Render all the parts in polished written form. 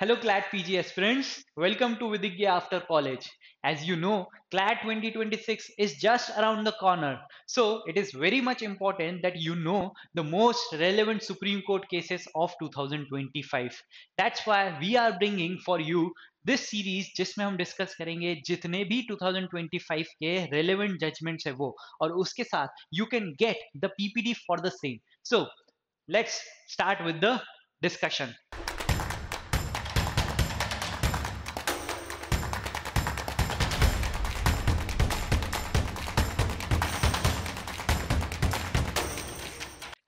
Hello CLAT PG aspirants, welcome to Vidigya After College. As you know, CLAT 2026 is just around the corner. So it is very much important that you know the most relevant Supreme Court cases of 2025. That's why we are bringing for you this series जिसमें हम discuss करेंगे जितने भी 2025 के relevant judgments है वो और उसके साथ you can get the PPD for the same. So let's start with the discussion.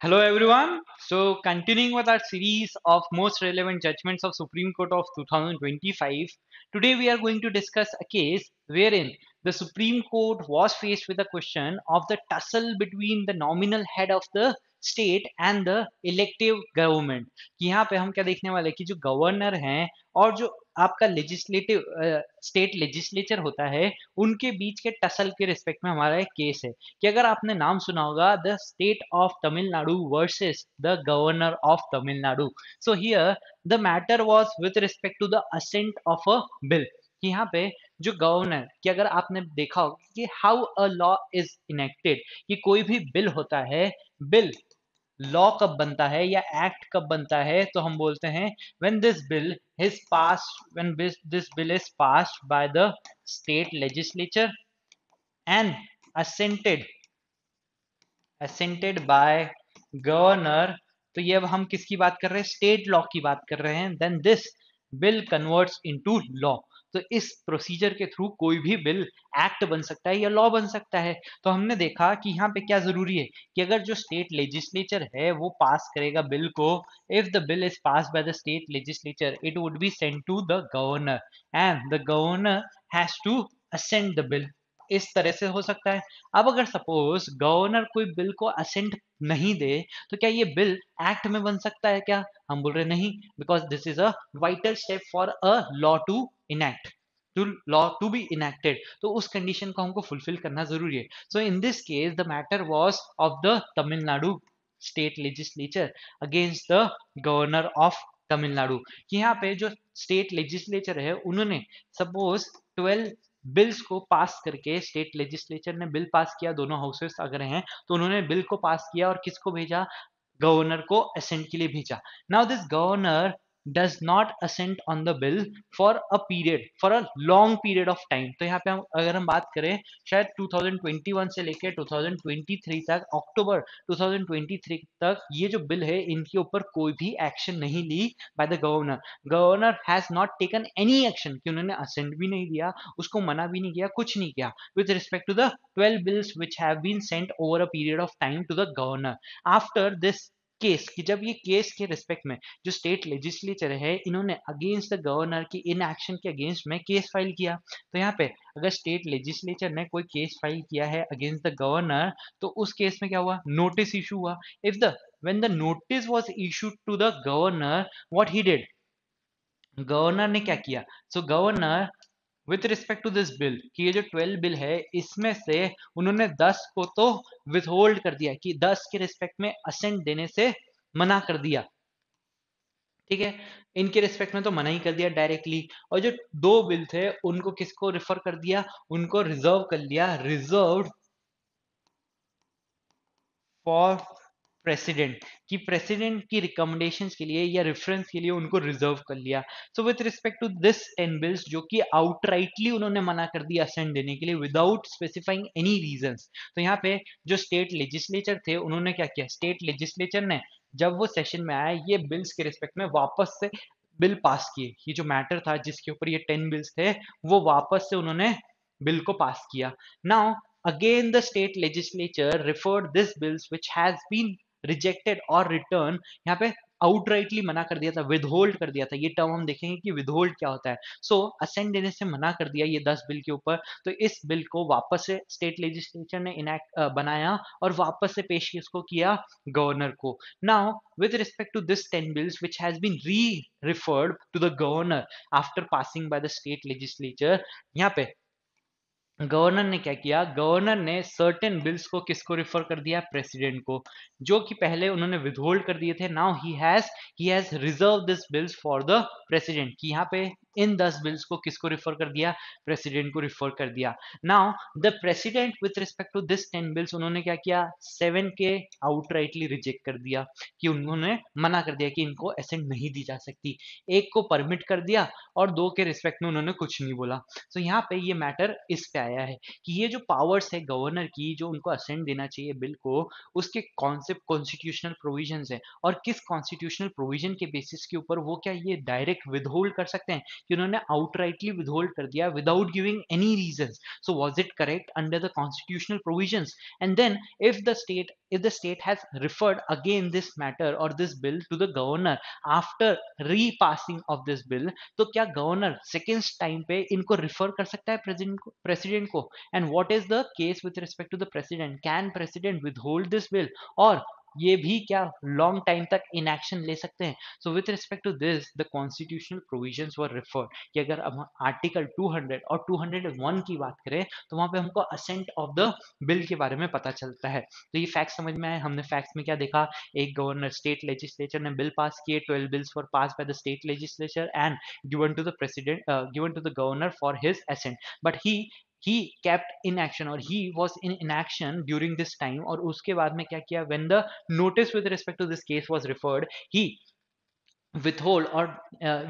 Hello everyone. So continuing with our series of most relevant judgments of Supreme Court of 2025, today we are going to discuss a case wherein the Supreme Court was faced with a question of the tussle between the nominal head of the state and the elective government. कि यहाँ पे हम क्या देखने वाले हैं कि जो गवर्नर हैं और जो आपका लेजिस्लेटिव स्टेट लेजिस्लेचर होता है उनके बीच के टसल के रिस्पेक्ट में हमारा एक केस है कि अगर आपने नाम सुना होगा the state of Tamil Nadu versus the governor of Tamil Nadu. So here the matter was with respect to the assent of a bill कि यहाँ पे जो गवर्नर कि अगर आपने देखा हो कि how a law is enacted कि कोई भी बिल होता है बिल लॉ कब बनता है या एक्ट कब बनता है तो हम बोलते हैं when this bill is passed when this bill is passed by the state legislature and assented assented by governor. तो ये अब हम किसकी बात कर रहे हैं स्टेट लॉ की बात कर रहे हैं then this bill converts into law. तो इस प्रोसीजर के थ्रू कोई भी बिल एक्ट बन सकता है या लॉ बन सकता है. तो हमने देखा कि यहाँ पे क्या जरूरी है कि अगर जो स्टेट लेजिस्लेचर है वो पास करेगा बिल को if the bill is pass by the state legislature it would be sent to the governor and the governor has to assent the bill. इस तरह से हो सकता है. अब अगर सपोज गवर्नर कोई बिल को असेंट नहीं दे तो क्या ये बिल एक्ट में बन सकता है क्या हम बोल रहे नहीं because this is a vital step for a law to enact to law to be enacted. तो उस कंडीशन को हमको फुलफिल करना जरूरी है. So in this case the matter was of the Tamil Nadu state legislature against the governor of Tamil Nadu. यहाँ पे जो स्टेट लेजिस्लेचर है उन्होंने सपोज 12 बिल्स को पास करके स्टेट लेजिस्लेचर ने बिल पास किया दोनों हाउसेस अगर हैं तो उन्होंने बिल को पास किया और किसको भेजा गवर्नर को असेंट के लिए भेजा. Now this governor does not assent on the bill for a period for a long period of time. तो यहाँ पे हम अगर हम बात करें शायद 2021 से लेकर 2023 तक अक्टूबर 2023 तक ये जो बिल है इनके ऊपर कोई भी एक्शन नहीं ली by the governor. Governor has not taken any action कि उन्होंने असेंट भी नहीं दिया उसको मना भी नहीं किया कुछ नहीं किया with respect to the 12 bills which have been sent over a period of time to the governor. After this case कि जब ये केस के रिस्पेक्ट में जो स्टेट लेजिस्लेचर है इन्होंने अगेंस्ट द गवर्नर की इन एक्शन के अगेंस्ट में केस फाइल किया. तो यहाँ पे अगर स्टेट लेजिस्लेचर ने कोई केस फाइल किया है अगेंस्ट द गवर्नर तो उस केस में क्या हुआ नोटिस इशू हुआ. If the when the notice was issued to the governor what he did governor ने क्या किया so governor with respect to this bill कि ये जो 12 बिल है इसमें से उन्होंने 10 को तो विथहोल्ड कर दिया कि 10 के रिस्पेक्ट में असेंट देने से मना कर दिया. ठीक है इनके रिस्पेक्ट में तो मना ही कर दिया डायरेक्टली और जो दो बिल थे उनको किसको रिफर कर दिया उनको रिजर्व कर लिया रिजर्व्ड फॉर प्रेसिडेंट कि प्रेसिडेंट की रिकमेंडेशंस के लिए या रेफरेंस के लिए उनको रिजर्व कर लिया. So with respect to this 10 bills जो कि आउटराइटली उन्होंने मना कर दिया असेंट देने के लिए विदाउट स्पेसिफाइंग एनी रीजंस. तो यहाँ पे जो स्टेट लेजिस्लेचर थे उन्होंने क्या किया स्टेट लेजिस्लेचर ने जब वो सेशन में आया ये बिल्स के रिस्पेक्ट में वापस से बिल पास किए. ये जो मैटर था जिसके ऊपर ये 10 बिल्स थे वो वापस से उन्होंने बिल को पास किया. Now again the state legislature referred this bills which has been rejected और रिटर्न यहाँ पे आउटराइटली मना कर दिया था विदहोल्ड कर दिया था. ये टर्म हम देखेंगे कि विदहोल्ड क्या होता है. सो असेंट देने से मना कर दिया ये 10 बिल के ऊपर. तो इस बिल को वापस से स्टेट लेजिस्लेचर ने इनैक्ट बनाया और वापस से पेश इसको किया गवर्नर को. Now with respect to this 10 bills which has been re-referred to the governor after passing by the state legislature यहाँ पे गवर्नर ने क्या किया, गवर्नर ने सर्टेन बिल्स को किसको रिफर कर दिया, प्रेसिडेंट को, जो कि पहले उन्होंने विदहोल्ड कर दिए थे. Now he has reserve this bills for the president, कि यहाँ पे इन 10 बिल्स को किसको रिफर कर दिया, प्रेसिडेंट को रिफर कर दिया. Now the president with respect to this 10 bills उन्होंने क्या किया, 7 के आउटराइटली रिजेक्ट कर दिया, कि उन्होंने मना कर दिया कि इनको असेंट नहीं दी जा सकती. एक को परमिट कर दिया और 2 के रिस्पेक्ट में उन्होंने कुछ नहीं बोला. तो यहाँ पे ये मैटर इस पे आया है कि ये जो पावर्स है गवर्नर की, जो उनको असेंट देना चाहिए बिल को, उसके कॉन्सेप्ट कॉन्स्टिट्यूशनल प्रोविजंस है, और किस कॉन्स्टिट्यूशनल प्रोविजन के बेसिस के ऊपर वो क्या ये डायरेक्ट विदहोल्ड कर सकते हैं, कि उन्होंने आउटराइटली विदहोल्ड कर दिया without giving any reason. So was it correct under the constitutional provisions? And then if the state has referred again this matter or this bill to the governor after repassing of this bill, तो क्या governor second time पे इनको refer कर सकता है president को? And what is the case with respect to the president, can president withhold this bill, और ये भी क्या लॉन्ग टाइम तक इनएक्शन ले सकते हैं? So with respect to this the constitutional provisions were referred, कि अगर हम आर्टिकल 200 और 201 की बात करें तो वहां पे हमको असेंट ऑफ द बिल के बारे में पता चलता है. तो ये फैक्ट समझ में आए. हमने फैक्ट्स में क्या देखा, एक गवर्नर स्टेट लेजिस्लेचर ने बिल पास किए, 12 bills were passed by the state legislature and given to the president, given to the governor for his assent, but he kept inaction, or he was in inaction during this time. और उसके बाद में क्या किया, when the notice with respect to this case was referred, he withhold और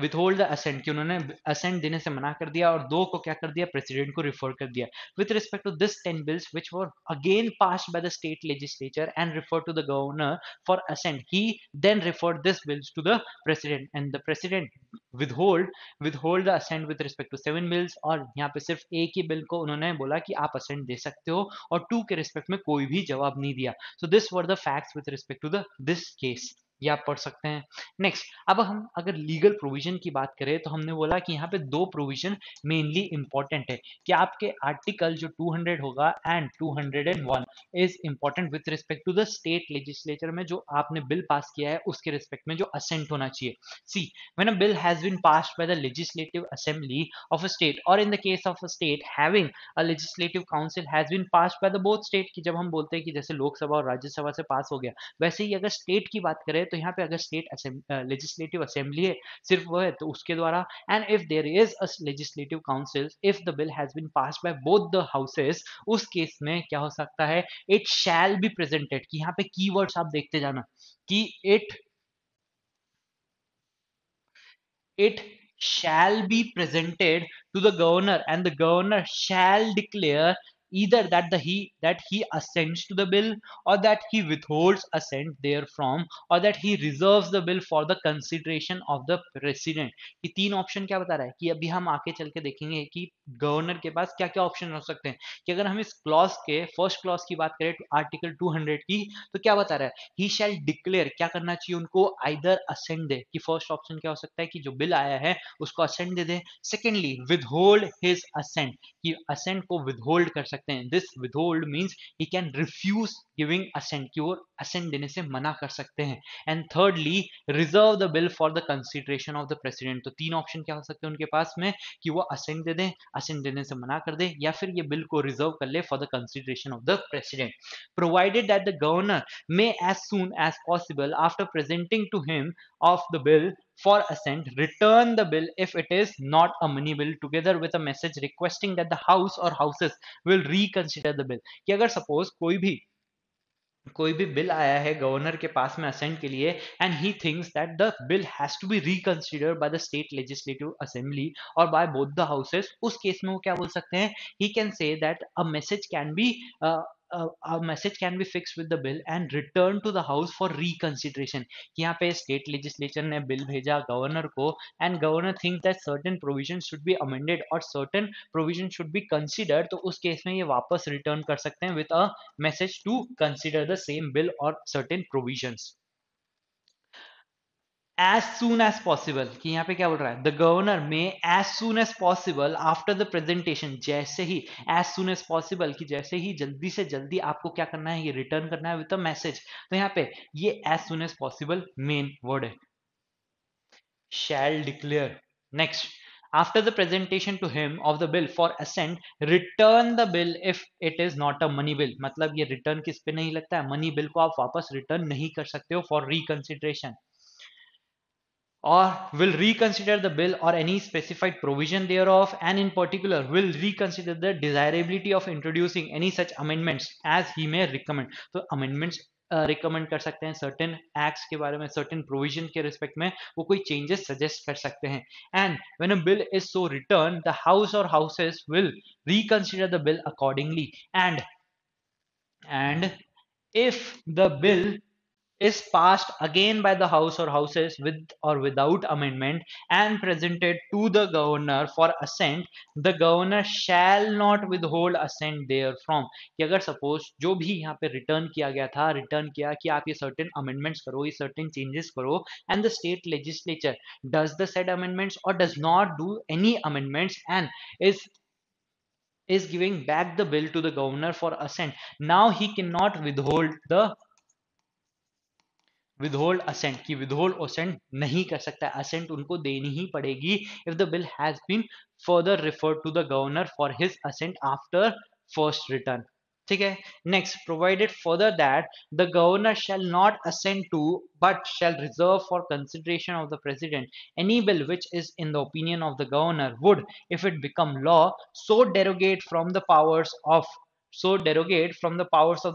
withhold the ascent, कि उन्होंने ascent देने से मना कर दिया, और 2 को क्या कर दिया, प्रेसिडेंट को रिफर कर दिया. With respect to this 10 bills which were again passed by the state legislature and referred to the governor for assent, he then referred this bills to the president, and the president withhold the assent with respect to 7 bills. और यहाँ पे सिर्फ एक ही bill को उन्होंने बोला कि आप असेंट दे सकते हो, और 2 के रिस्पेक्ट में कोई भी जवाब नहीं दिया. So this were the facts with respect to the this case. ये आप पढ़ सकते हैं. नेक्स्ट, अब हम अगर लीगल प्रोविजन की बात करें तो हमने बोला कि यहाँ पे 2 प्रोविजन मेनली इंपॉर्टेंट है, कि आपके आर्टिकल जो 200 होगा and 201 is important with respect to the state legislature में जो आपने बिल पास किया है उसके रिस्पेक्ट में जो असेंट होना चाहिए. See, when a bill has been passed by the legislative assembly of a state, or in the case of a state having a legislative council has been passed by the both state, कि जब हम बोलते हैं कि जैसे लोकसभा और राज्यसभा से पास हो गया, वैसे ही अगर स्टेट की बात करें तो यहाँ पे अगर स्टेट लेजिस्लेटिव असेंबली है, सिर्फ वो है, तो उसके द्वारा, and if there is a legislative council, if the bill has been passed by both the houses, उस केस में क्या हो सकता है, इट शैल बी प्रेजेंटेड, कि यहाँ पे कीवर्ड्स आप देखते जाना, कि it shall be presented to the governor, and the governor shall declare either that he assents to the bill, or that he withholds assent therefrom, or that he reserves the bill for the consideration of the president. ये तीन option क्या बता रहा है, कि अभी हम आके चल के देखेंगे कि गवर्नर के पास क्या क्या ऑप्शन हो सकते हैं. कि अगर हम इस क्लॉज के फर्स्ट क्लॉज की बात करें, आर्टिकल 200 की, तो क्या बता रहा है, ही शैल डिक्लेयर, क्या करना चाहिए उनको, आइदर असेंट दे, कि फर्स्ट ऑप्शन क्या हो सकता है, कि जो बिल आया है उसको असेंट दे दे. सेकेंडली, विदहोल्ड हिज असेंट, कि असेंट को विदहोल्ड कर सकते हैं. This withhold means he can refuse giving assent, कि वो असेंट देने से मना कर सकते हैं. And thirdly, reserve the bill for the consideration of the president. तो तीन ऑप्शन क्या हो सकते हैं उनके पास में, कि वो असेंट दे दें, असेंट देने से मना कर दे, या फिर ये बिल को रिजर्व कर ले for the consideration of the president, provided that the governor may as soon as possible after presenting to him of the bill for assent return the bill if it is not a money bill, together with a message requesting that the house or houses will reconsider the bill. कि अगर suppose कोई भी bill आया है governor के पास में assent के लिए, and he thinks that the bill has to be reconsidered by the state legislative assembly और बाय बोथ द हाउसेस, उस केस में वो क्या बोल सकते हैं, he can say that a message can be fixed with the bill and returned to the house for reconsideration. कि यहाँ पे स्टेट लेजिस्लेचर ने बिल भेजा गवर्नर को, and governor think that certain provision should be amended or certain provision should be considered, तो उस case में ये वापस रिटर्न कर सकते हैं with a message to consider the same bill or certain provisions. As soon as possible, कि यहाँ पे क्या बोल रहा है, द गवर्नर में as soon as possible after the presentation, जैसे ही as soon as possible, कि जैसे ही जल्दी से जल्दी आपको क्या करना है, ये रिटर्न करना है विद अ मैसेज. तो यहाँ पे ये as soon as possible main word है. Shall declare. Next, after the presentation to him of the bill for assent, return the bill if it is not a money bill. मतलब ये return किस पे नहीं लगता है, money bill को आप वापस return नहीं कर सकते हो for reconsideration, or will reconsider the bill or any specified provision thereof, and in particular will reconsider the desirability of introducing any such amendments as he may recommend. तो amendments recommend कर सकते हैं, certain acts के बारे में, certain provision के respect में वो कोई चेंजेस सजेस्ट कर सकते हैं. And when a bill is so return, the house or houses will reconsider the bill accordingly, and if the bill is passed again by the house or houses with or without amendment and presented to the governor for assent, the governor shall not withhold assent therefrom. कि अगर suppose जो भी यहाँ पे return किया गया था, return किया कि आप ये सर्टेन अमेंडमेंट्स करो, ये सर्टेन चेंजेस करो, and the state legislature does the said amendments or does not do any amendments and is giving back the bill to the governor for assent, now he cannot withhold assent, कि withhold assent नहीं कर सकता, assent उनको देनी ही पड़ेगी if the bill has been further referred to the governor for his assent after first return. ठीक है. Next, provided further that the governor shall not assent to but shall reserve for consideration of the president any bill which is in the opinion of the governor would, if it become law, so derogate from the powers of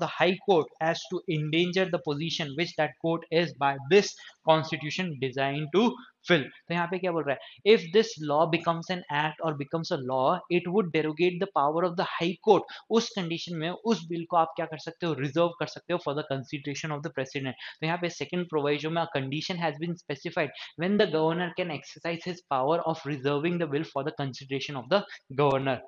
the high court as to endanger the position which that court is by this constitution designed to fill. तो यहाँ पे क्या बोल रहा है, if this law becomes an act or becomes a law, it would derogate the power of the high court. उस condition में उस बिल को आप क्या कर सकते हो, रिजर्व कर सकते हो for the consideration of the president. तो यहाँ पे सेकंड प्रोविजन में a condition has been specified when the governor can exercise his power of reserving the bill for the consideration of the governor.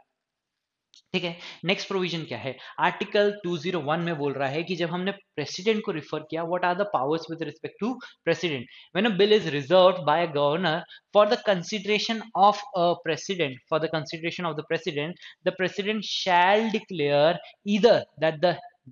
ठीक है. Next provision क्या है, article 201 में बोल रहा है कि जब हमने प्रेसिडेंट को रिफर किया, what are the powers with respect to president, when a bill is reserved by a governor for the consideration of a president, for the consideration of the president shall declare either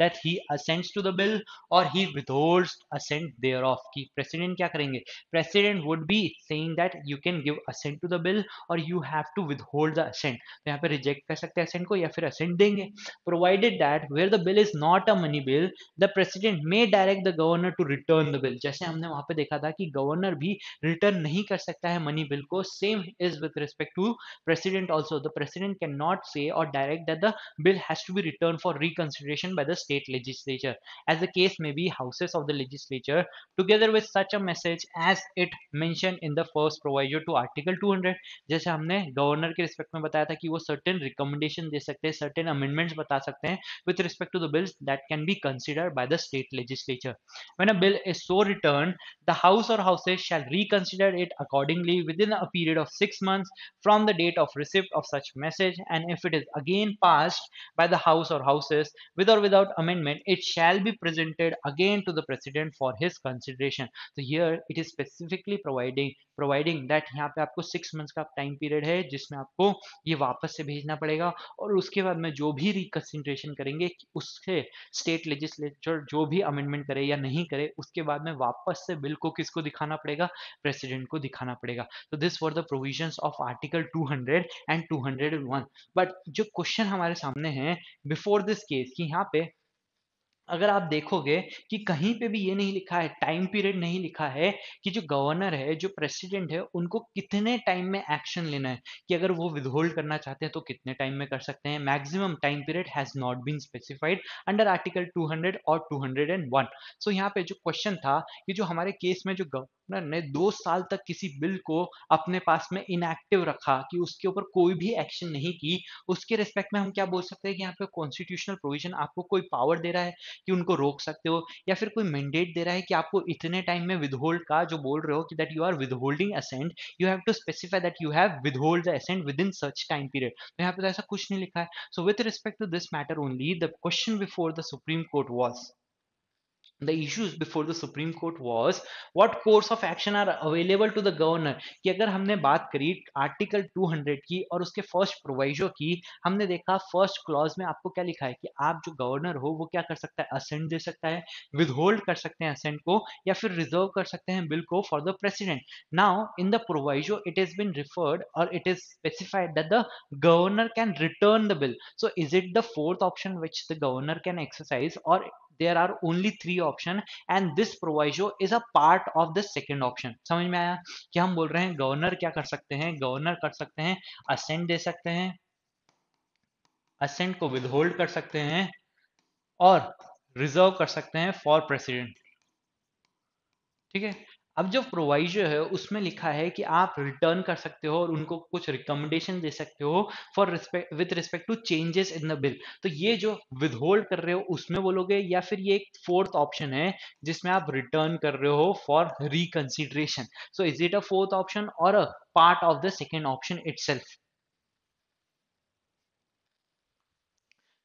that he assents to the bill or he withholds assent thereof. कि president क्या करेंगे, president would be saying that you can give assent to the bill or you have to withhold the assent. तो यहाँ पे reject कर सकते हैं assent को या फिर assent देंगे. Provided that where the bill is not a money bill, the president may direct the governor to return the bill. जैसे हमने वहां पे देखा था कि गवर्नर भी रिटर्न नहीं कर सकता है मनी बिल को, same is with respect to president also. The president can not say और direct that the bill has to be returned for reconsideration by the state legislature, as the case may be houses of the legislature, together with such a message as it mentioned in the first proviso to article 200. जैसे हमने governor के respect में बताया था कि वो certain recommendation दे सकते हैं, सर्टेन अमेंडमेंट्स बता सकते हैं with respect to the bills that can be considered by the state legislature. When a bill is so returned, the house or houses shall reconsider it accordingly within a period of 6 months from the date of receipt of such message, and if it is again passed by the house or houses with or without amendment, it shall be presented again to the president for his consideration. So here it is specifically providing that यहाँ पे आपको 6 months का time period है जिसमें आपको ये वापस से भेजना पड़ेगा, और उसके बाद में जो भी रिकंसिडरेशन करेंगे उससे स्टेट लेजिस्लेचर जो भी अमेंडमेंट करे या नहीं करे, उसके बाद में वापस से बिल को किसको दिखाना पड़ेगा, प्रेसिडेंट को दिखाना पड़ेगा. तो this were the provisions of article 200 and 201. But जो क्वेश्चन हमारे सामने है बिफोर दिस केस कि यहाँ पे अगर आप देखोगे कि कहीं पे भी ये नहीं लिखा है, टाइम पीरियड नहीं लिखा है कि जो गवर्नर है, जो प्रेसिडेंट है, उनको कितने टाइम में एक्शन लेना है, कि अगर वो विदहोल्ड करना चाहते हैं तो कितने टाइम में कर सकते हैं. Maximum time period has not been specified under article 200 और 201. सो यहाँ पे जो क्वेश्चन था कि जो हमारे केस में जो गवर्नर ने 2 साल तक किसी बिल को अपने पास में इनएक्टिव रखा, कि उसके ऊपर कोई भी एक्शन नहीं की, उसके रिस्पेक्ट में हम क्या बोल सकते हैं कि यहाँ पे कॉन्स्टिट्यूशनल प्रोविजन आपको कोई पावर दे रहा है कि उनको रोक सकते हो, या फिर कोई मैंडेट दे रहा है कि आपको इतने टाइम में विदहोल्ड का जो बोल रहे हो कि that you are withholding assent, you have to specify that you have withhold the assent within such time period. तो यहाँ पे तो ऐसा कुछ नहीं लिखा है. So with respect to this matter only the question before the supreme court was the issues before the Supreme Court was what course of action are available to the governor. कि अगर हमने बात करी आर्टिकल 200 की और उसके first proviso की, हमने देखा फर्स्ट क्लॉज में आपको क्या लिखा है कि आप जो गवर्नर हो वो क्या कर सकता है, असेंट दे सकता है, विदहोल्ड कर सकते हैं असेंट को, या फिर रिजर्व कर सकते हैं बिल को for the president. Now in the proviso it is been referred or it is specified that the governor can return the bill. So is it the fourth option which the governor can exercise, or there are only three option and this proviso is a part of the second option? समझ में आया कि हम बोल रहे हैं governor क्या कर सकते हैं, गवर्नर कर सकते हैं असेंट दे सकते हैं, असेंट को विदहोल्ड कर सकते हैं और रिजर्व कर सकते हैं फॉर प्रेसिडेंट. ठीक है. अब जो प्रोवाइजो है उसमें लिखा है कि आप रिटर्न कर सकते हो और उनको कुछ रिकमेंडेशन दे सकते हो for respect with respect to changes in the bill. तो ये जो विदहोल्ड कर रहे हो उसमें बोलोगे, या फिर ये एक फोर्थ ऑप्शन है जिसमें आप रिटर्न कर रहे हो for reconsideration. So is it a fourth option or a part of the second option itself?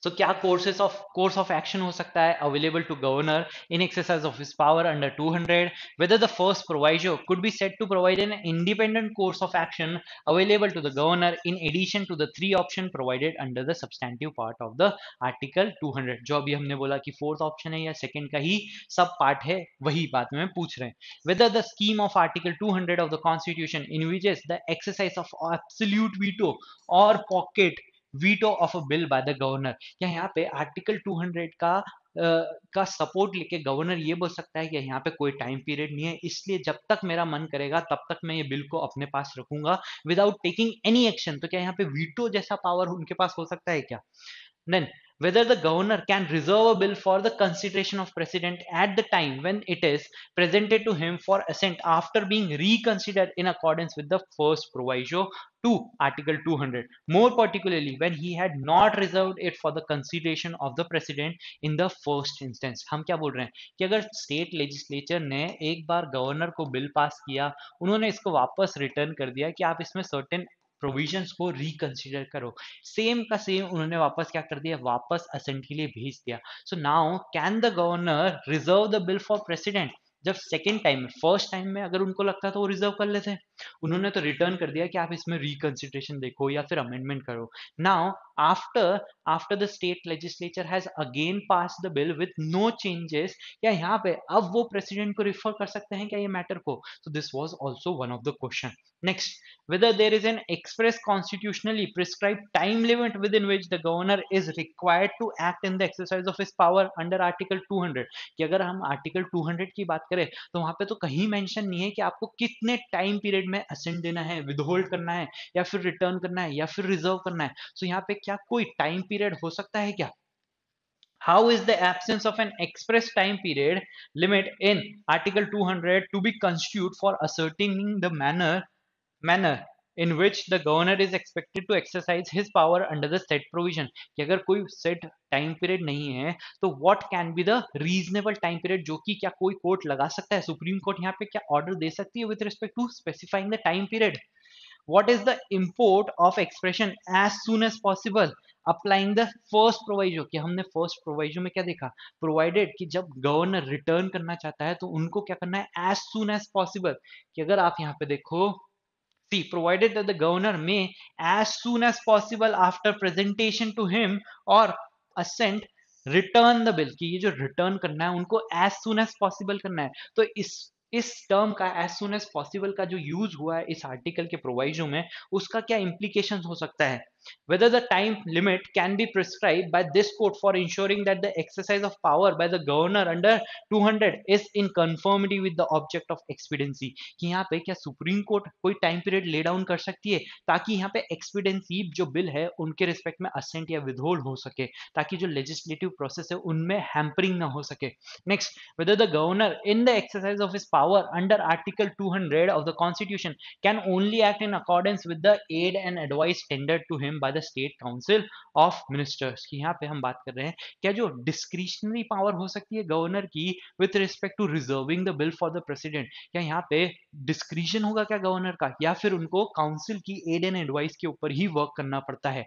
So क्या course of action हो सकता है available to governor in exercise of his power under 200? Whether the first proviso could be said to provide an independent course of action available to the governor in addition to the three option provided under the substantive part of the article 200. जो अभी हमने बोला कि fourth option है या second का ही सब part है, वही बात में पूछ रहे हैं. Whether the scheme of article 200 of the constitution envisages the exercise of absolute veto or pocket veto of a bill bye the governor. या यहाँ पे आर्टिकल 200 का सपोर्ट लेके गवर्नर ये बोल सकता है कि यहाँ पे कोई टाइम पीरियड नहीं है, इसलिए जब तक मेरा मन करेगा तब तक मैं ये बिल को अपने पास रखूंगा विदाउट टेकिंग एनी एक्शन. तो क्या यहाँ पे वीटो जैसा पावर उनके पास हो सकता है क्या? Then, whether the governor can reserve a bill for the consideration of president at the time when it is presented to him for assent after being reconsidered in accordance with the first proviso to Article 200. More particularly, when he had not reserved it for the consideration of the president in the first instance. हम क्या बोल रहे हैं कि अगर state legislature ने एक बार governor को बिल पास किया, उन्होंने इसको वापस रिटर्न कर दिया कि आप इसमें सर्टेन प्रोविजंस को रिकंसिडर करो, सेम का सेम उन्होंने वापस क्या कर दिया, वापस असेंट के लिए भेज दिया. So now can the governor reserve the bill for president? जब सेकेंड टाइम में, फर्स्ट टाइम में अगर उनको लगता तो वो रिजर्व कर लेते, उन्होंने तो रिटर्न कर दिया कि आप इसमें रिकंसिडरेशन देखो या फिर अमेंडमेंट करो. Now after after the state legislature has again pass the bill with no changes, क्या यहाँ पे अब वो प्रेसिडेंट को रिफर कर सकते हैं क्या ये मैटर को? So this was also one of the question. Next, whether there is an express constitutionally prescribed time limit within which the governor is required to act in the exercise of his power under article 200. कि अगर हम article 200 की बात करें तो वहां पे तो कहीं मेंशन नहीं है कि आपको कितने टाइम पीरियड में असेंट देना है, विदहोल्ड करना है, या फिर रिटर्न करना है, या फिर रिजर्व करना है. सो यहाँ पे क्या कोई टाइम पीरियड हो सकता है क्या? How is the absence of an express time period limit in article 200 to be constitute for ascertaining the manner in which the governor is expected to exercise his power under the set provision? कि अगर कोई set time period नहीं है तो what can be the reasonable time period जो कि क्या कोई कोर्ट लगा सकता है, सुप्रीम कोर्ट यहाँ पे क्या ऑर्डर दे सकती है with respect to specifying the time period? What is the import of expression as soon as possible applying the first proviso? कि हमने first proviso में क्या देखा, provided कि जब गवर्नर रिटर्न करना चाहता है तो उनको क्या करना है, as soon as possible. कि अगर आप यहाँ पे देखो, see, provided that the governor may as soon as possible after presentation to him or assent return the bill. कि ये जो रिटर्न करना है उनको as soon as possible करना है. तो इस टर्म का as soon as possible का जो यूज हुआ है इस आर्टिकल के प्रोवाइजो में, उसका क्या इम्प्लीकेशन हो सकता है? Whether the time limit can be prescribed by this court for ensuring that the exercise of power by the governor under 200 is in conformity with the object of expediency. कि यहाँ पे क्या सुप्रीम कोर्ट कोई time period lay down कर सकती है ताकि यहाँ पे एक्सपीडेंसी जो बिल है उनके रिस्पेक्ट में असेंट या विदहोल्ड हो सके, ताकि जो लेजिस्लेटिव प्रोसेस है उनमें हैम्परिंग ना हो सके. Next, whether the governor in the exercise of his power under article 200 of the constitution can only act in accordance with the aid and advice tendered to him by the state council of ministers. कि यहाँ पे हम बात कर रहे हैं क्या जो डिस्क्रिशनरी पावर हो सकती है गवर्नर की with respect to reserving the bill for the president, क्या यहाँ पे डिस्क्रिशन होगा क्या गवर्नर का, या फिर उनको काउंसिल की एड एंड एडवाइस के ऊपर ही वर्क करना पड़ता है?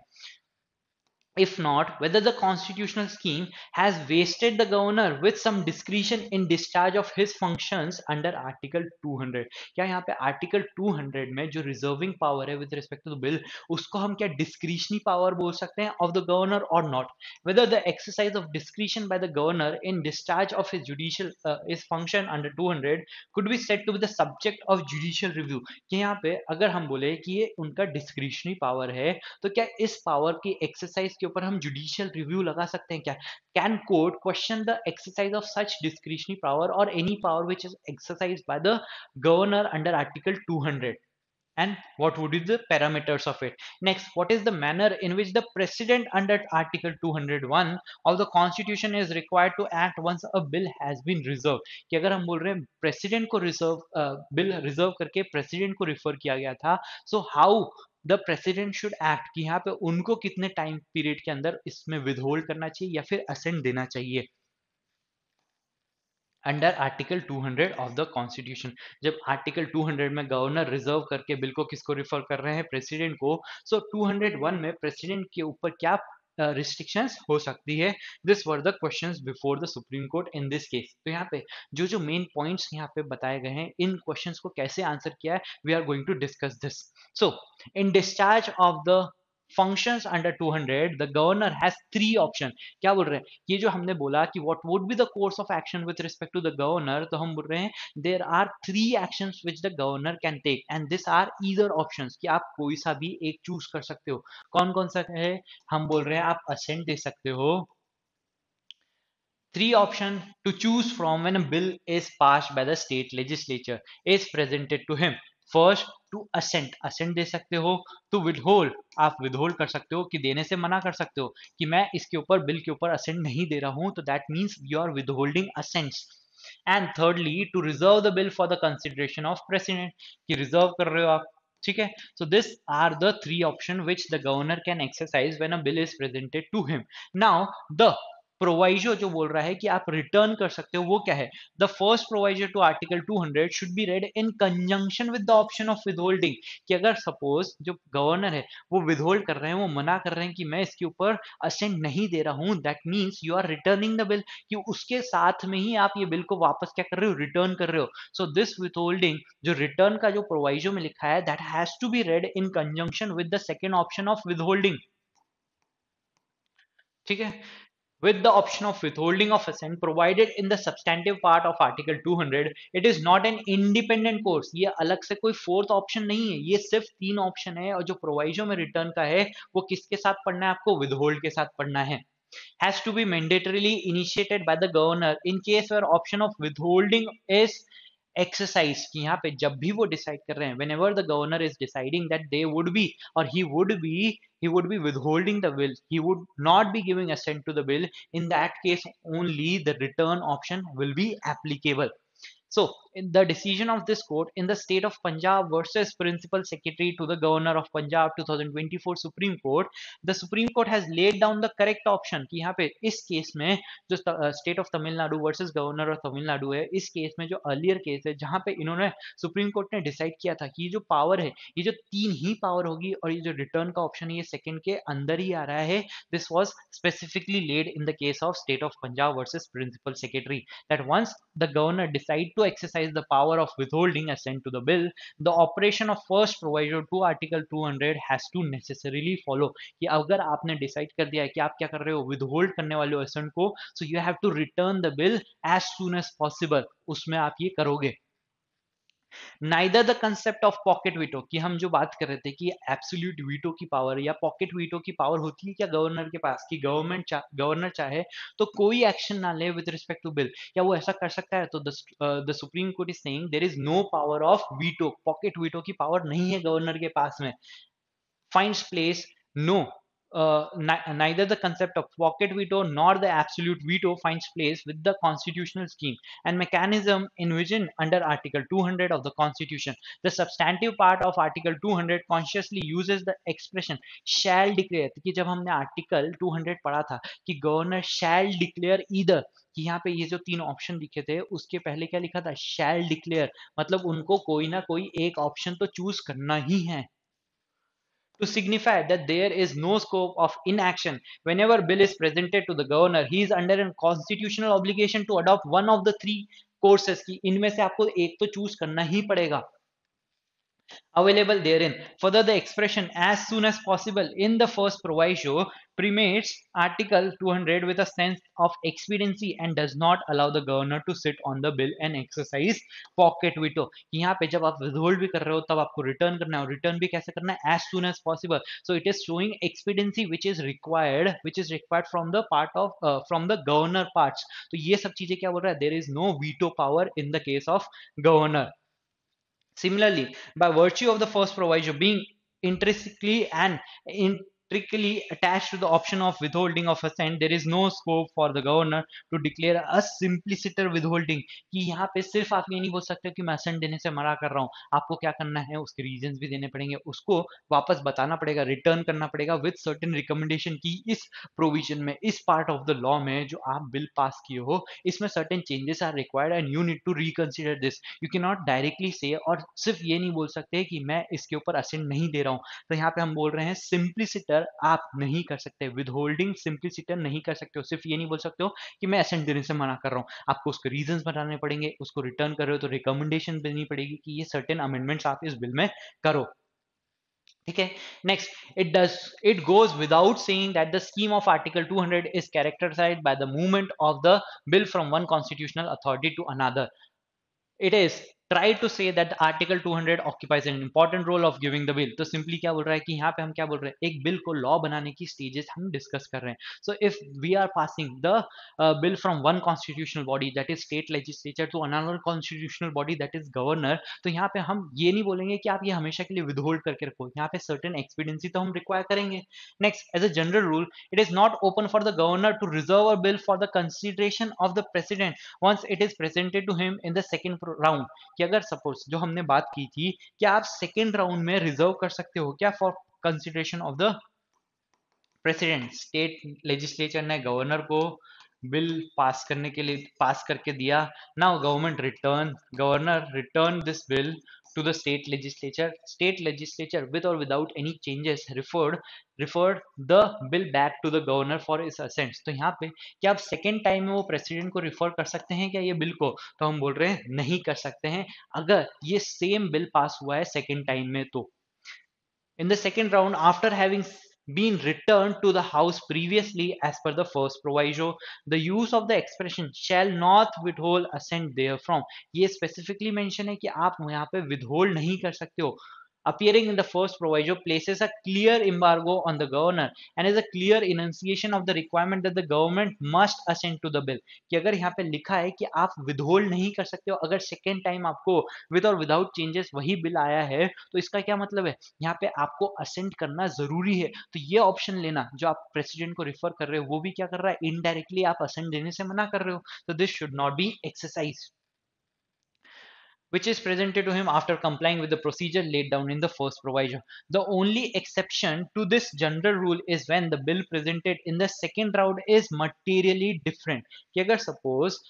If not, whether the constitutional scheme has vested the governor with some discretion in discharge of his functions under Article 200. क्या यहाँ पे Article 200 में जो reserving power है with respect to the bill, उसको हम क्या discretionary power बोल सकते हैं of the governor or not? Whether the exercise of discretion by the governor in discharge of his judicial his function under 200 could be said to be the subject of judicial review. कि यहाँ पे अगर हम बोले कि ये उनका discretionary power है, तो क्या इस पावर की एक्सरसाइज के ऊपर हम जुडिशियल रिव्यू लगा सकते हैं क्या? Can court question the exercise of such discretionary power or any power which is exercise by the governor under article 200? And what would be the parameters of it? Next, what is the manner in which the president under article 201 of the constitution is required to act once a bill has been reserved? कि अगर हम बोल रहे हैं president को reserve bill reserve करके president को refer किया गया था, so how the president should act, कि यहाँ पे उनको कितने टाइम पीरियड के अंदर इसमें विदहोल्ड करना चाहिए या फिर असेंट देना चाहिए under article 200 of the constitution. जब आर्टिकल 200 में गवर्नर रिजर्व करके बिल को किसको रिफर कर रहे हैं? प्रेसिडेंट को. सो 201 में प्रेसिडेंट के ऊपर क्या रिस्ट्रिक्शंस हो सकती है? This were the questions before the supreme Court in this case. तो यहाँ पे जो जो मेन पॉइंट्स यहाँ पे बताए गए हैं, इन क्वेश्चंस को कैसे आंसर किया है, we are going to discuss this. So in discharge of the functions under 200 the governor has three option. क्या बोल रहे हैं? ये जो हमने बोला कि what would be the course of action with respect to the governor, तो हम बोल रहे हैं there are three actions which the governor can take and these are either options, कि आप कोई सा भी एक चूज कर सकते हो. कौन कौन सा है? हम बोल रहे हैं आप असेंट दे सकते हो. Three options to choose from when a bill is passed by the state legislature is presented to him. First, to assent, assent दे सकते हो. To withhold, आप withhold कर सकते हो कि देने से मना कर सकते हो कि मैं इसके ऊपर बिल के ऊपर assent नहीं दे रहा हूं, तो that means you are withholding assents. And thirdly, to reserve the bill for the consideration of president, कि reserve कर रहे हो आप. ठीक है. So these are the three options which the governor can exercise when a bill is presented to him. Now the proviso जो बोल रहा है कि आप रिटर्न कर सकते हो, वो क्या है? The first proviso to article 200 should be read in conjunction with the option of withholding. कि अगर सपोज जो गवर्नर है वो विदहोल्ड कर रहे हैं, वो मना कर रहे हैं कि मैं इसके ऊपर असेंट नहीं दे रहा हूं, that means you are returning the bill, कि उसके साथ में ही आप ये बिल को वापस क्या कर रहे हो? रिटर्न कर रहे हो. सो दिस विदहोल्डिंग, जो रिटर्न का जो प्रोवाइजो में लिखा है, that has to be read in conjunction with the second option of withholding. ठीक है. With the option of withholding of assent provided in the substantive part of Article 200, it is not an independent course. ये अलग से कोई fourth option नहीं है, ये सिर्फ तीन ऑप्शन है. और जो प्रोवाइजो में रिटर्न का है वो किसके साथ पढ़ना है? आपको विदहोल्ड के साथ पढ़ना है. Has to be mandatorily initiated by the governor in case where option of withholding is exercise, कि यहाँ पे जब भी वो डिसाइड कर रहे हैं, when ever the governor is deciding that they would be और he would be withholding the bill, he would not be giving assent to the bill, in that case only the return option will be applicable. So, in the decision of this court in the state of Punjab versus Principal Secretary to the Governor of Punjab 2024 Supreme Court, the Supreme Court has laid down the correct option. कि यहाँ पे इस case में जो state of Tamil Nadu versus governor of Tamil Nadu है, इस case में जो अर्लियर केस है जहाँ पे इन्होंने सुप्रीम कोर्ट ने डिसाइड किया था कि ये जो पावर है, ये जो तीन ही पावर होगी और ये जो रिटर्न का ऑप्शन है ये सेकंड के अंदर ही आ रहा है. This was specifically laid in the case of state of Punjab versus principal secretary, that once the governor decide to exercise the power of withholding assent to the bill, the operation of first proviso to article 200 has to necessarily follow. कि अगर आपने decide कर दिया है कि आप क्या कर रहे हो, विदहोल्ड करने वाले हो assent को, so you have to return the bill as soon as possible, उसमें आप ये करोगे. Neither the concept of pocket veto, कि हम जो बात कर रहे थे कि एब्सोल्यूट वीटो की पावर या पॉकेट वीटो की पावर होती है क्या गवर्नर के पास, कि गवर्नर चाहे तो कोई एक्शन ना ले विद रिस्पेक्ट टू बिल, क्या वो ऐसा कर सकता है? तो the supreme court is saying there is no power of veto, pocket veto की पावर नहीं है गवर्नर के पास में. finds place no neither the concept of pocket veto nor the absolute veto finds place with the constitutional scheme and mechanism envisioned under article 200 of the constitution. The substantive part of article 200 consciously uses the expression shall declare, कि जब हमने article 200 पढ़ा था कि governor shall declare either, कि यहाँ पे ये जो तीन ऑप्शन दिखे थे उसके पहले क्या लिखा था? shall declare, मतलब उनको कोई ना कोई एक ऑप्शन तो चूज करना ही है. to signify that there is no scope of inaction. Whenever bill is presented to the governor, he is under a constitutional obligation to adopt one of the three courses की इनमें से आपको एक तो choose करना ही पड़ेगा available therein. Further, the expression as soon as possible in the first proviso permeates Article 200 with a sense of expediency and does not allow the governor to sit on the bill and exercise pocket veto. यहाँ पे जब आप withhold भी कर रहे हो तब आपको return करना है, return भी कैसे करना है as soon as possible. So it is showing expediency which is required from the part of from the governor parts. तो ये सब चीजें क्या बोल रहा है? There is no veto power in the case of governor. Similarly, by virtue of the first proviso being intrinsically and intricately attached to the option of withholding of assent, there is no scope for the governor to declare a simpliciter withholding. कि यहाँ पे सिर्फ आप ये नहीं बोल सकते कि मैं assent देने से मना कर रहा हूँ, आपको क्या करना है, उसके रीजंस भी देने पड़ेंगे, उसको वापस बताना पड़ेगा, रिटर्न करना पड़ेगा विद सर्टेन रिकमेंडेशन की इस प्रोविजन में, इस पार्ट ऑफ द लॉ में जो आप बिल पास किए हो, इसमें certain changes are required and you need to reconsider this. You can not directly say, और सिर्फ ये नहीं बोल सकते कि मैं इसके ऊपर असेंट नहीं दे रहा हूँ. तो यहाँ पे हम बोल रहे हैं सिंप्लिसिटर आप नहीं कर सकते, विद होल्डिंग सिंप्लिसिटर नहीं कर सकते हो. सिर्फ ये नहीं बोल सकते हो कि मैं असेंट देने से मना कर रहा हूँ, आपको उसके रीजंस बताने पड़ेंगे, उसको रिटर्न कर रहे हो तो रिकमेंडेशन देनी पड़ेगी कि ये सर्टेन अमेंडमेंट्स आप इस बिल में करो. ठीक है. Next it goes without saying that the scheme of article 200 is characterized by the movement of the bill from one constitutional authority to another. It is try to say that the article 200 occupies an important role of giving the bill. तो simply क्या बोल रहा है कि यहाँ पे हम क्या बोल रहे हैं, एक बिल को लॉ बनाने की स्टेजेस हम डिस्कस कर रहे हैं. So if we are passing the bill from one constitutional body that is state legislature to another constitutional body that is governor, तो यहाँ पे हम ये नहीं बोलेंगे कि आप ये हमेशा के लिए विदहोल्ड करके रखो, यहाँ पे सर्टेन एक्सपीडियंसी तो हम रिक्वायर करेंगे. Next, as a general rule it is not open for the governor to reserve a bill for the consideration of the president once it is presented to him in the second round. कि अगर suppose जो हमने बात की थी कि आप second round में रिजर्व कर सकते हो क्या for consideration of the president. State legislature ने गवर्नर को बिल पास करने के लिए पास करके दिया. Now governor return this bill to the state legislature with or without any changes referred the bill back to the governor for his assent. तो यहाँ पे क्या आप सेकेंड टाइम में वो प्रेसिडेंट को रिफर कर सकते हैं क्या ये बिल को? तो हम बोल रहे हैं नहीं कर सकते हैं अगर ये सेम बिल पास हुआ है सेकेंड टाइम में. तो in the second round after having been returned to the house previously as per the first proviso, the use of the expression shall not withhold assent therefrom, ये specifically mention है कि आप यहाँ पे withhold नहीं कर सकते हो, appearing in the first proviso places a clear embargo on the governor and is a clear enunciation of the requirement that the government must assent to the bill. कि अगर यहाँ पे लिखा है कि आप withhold नहीं कर सकते हो अगर second time आपको with और without changes वही बिल आया है, तो इसका क्या मतलब है, यहाँ पे आपको असेंट करना जरूरी है. तो ये ऑप्शन लेना जो आप प्रेसिडेंट को रिफर कर रहे हो वो भी क्या कर रहा है, इनडायरेक्टली आप असेंट देने से मना कर रहे हो. तो this should not be exercise which is presented to him after complying with the procedure laid down in the first proviso. The only exception to this general rule is when the bill presented in the second round is materially different. कि अगर suppose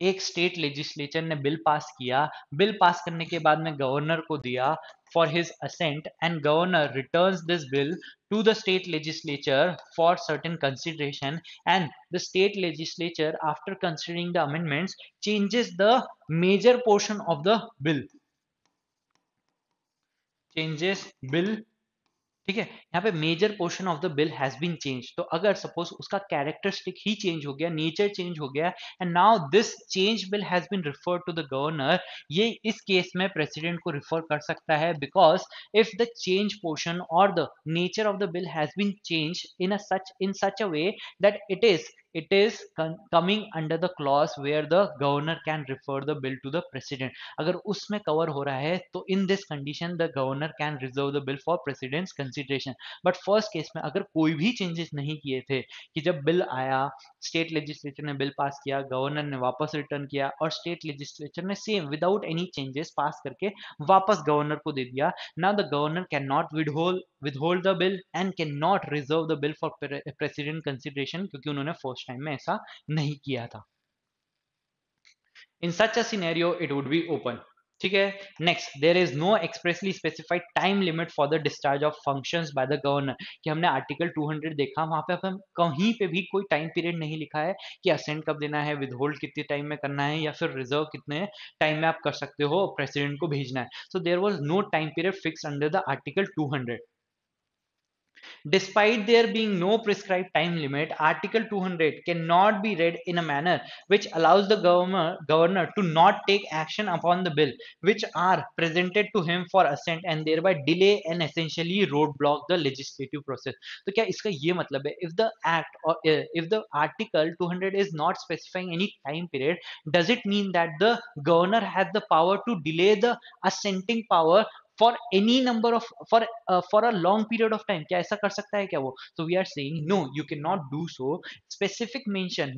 एक state legislature ने bill pass किया, bill pass करने के बाद में governor को दिया for his assent and governor returns this bill to the state legislature for certain consideration and the state legislature after considering the amendments changes the major portion of the bill, changes bill. ठीक है, यहाँ पे major portion of the bill has been change. तो अगर suppose उसका characteristic ही change हो गया, nature change हो गया and now this change bill has been referred to the governor, ये इस केस में प्रेसिडेंट को रिफर कर सकता है because if the change portion or the nature of the bill has been change in such a way that it is coming under the clause where the governor can refer the bill to the president. अगर उसमें cover हो रहा है तो in this condition the governor can reserve the bill for president's consideration. But first case में अगर कोई भी चेंजेस नहीं किए थे कि जब बिल आया स्टेट लेजिस्लेचर ने बिल पास किया, गवर्नर ने वापस रिटर्न किया और स्टेट लेजिस्लेचर ने सेम विदाउट एनी चेंजेस पास करके वापस गवर्नर को दे दिया. Now the governor can not withhold the bill and cannot reserve the bill for president consideration क्योंकि उन्होंने फर्स्ट टाइम में ऐसा नहीं किया था. In such a scenario it would be open. ठीक है। Next, there is no expressly specified time limit for the discharge of functions by the governor. कि हमने आर्टिकल 200 देखा, वहां पे हम कहीं पे भी कोई टाइम पीरियड नहीं लिखा है कि असेंट कब देना है, विदहोल्ड कितने टाइम में करना है, या फिर रिजर्व कितने टाइम में आप कर सकते हो प्रेसिडेंट को भेजना है। So there was no time period fix under the article 200। Despite there being no prescribed time limit, Article 200 cannot be read in a manner which allows the governor to not take action upon the bill which are presented to him for assent and thereby delay and essentially roadblock the legislative process. तो क्या इसका ये मतलब है, if the act or if the article 200 is not specifying any time period, does it mean that the governor has the power to delay the assenting power for any number of for a long period of time? क्या ऐसा कर सकता है क्या वो? So we are saying no, you cannot do so. Specific mention,